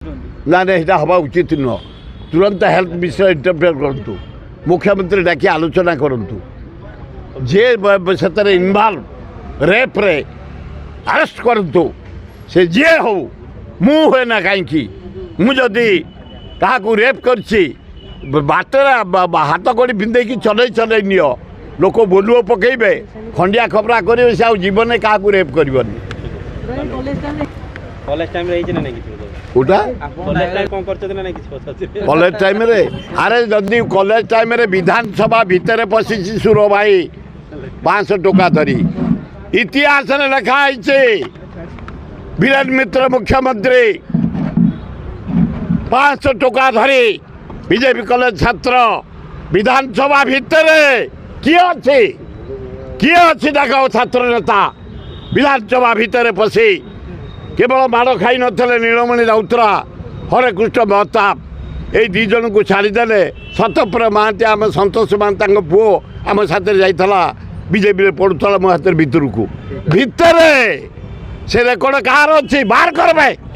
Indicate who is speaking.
Speaker 1: ना ना यहाँ हवा उचित नुह तुरंत हेल्थ विषय इंटरफेयर करूँ मुख्यमंत्री डाकी आलोचना करूँ जे से इनवल्व रेप रे अरेस्ट करूँ से जे हो मु हुए ना कहीं मुझे क्या रेप कर बाटर हाथ कड़ी पिंधे चल चल नियो लोक बोलुओ पकेबे खंडिया खबरा करेंगे से जीवन क्या रेप करनी
Speaker 2: कॉलेज टाइम रे ना नहीं
Speaker 1: कोटा
Speaker 2: कॉलेज टाइम कोन करछत ना नहीं किछ
Speaker 1: कॉलेज टाइम रे अरे जदि कॉलेज टाइम रे विधानसभा भितर पशि सुर भाई 500 टका धरी इतिहास रे लिखा है वीरेन्द्र मित्र मुख्यमंत्री 500 टका धरी बीजेपी कॉलेज छात्र विधानसभा भितर किए अच्छी देख छात्र नेता विधानसभा भितर पशि केवल माड़ खाई नथिले नीलमणि राउतरा हरे कृष्ण महताब ये दी जन को छाड़ीदे सतप्र महांती आम सतोष महांती पुओ आम साथ जाइला बीजेपी पड़ूला मो हाथ भितर को भितर से रेकर्ड कहार अच्छी बाहर कर भाई।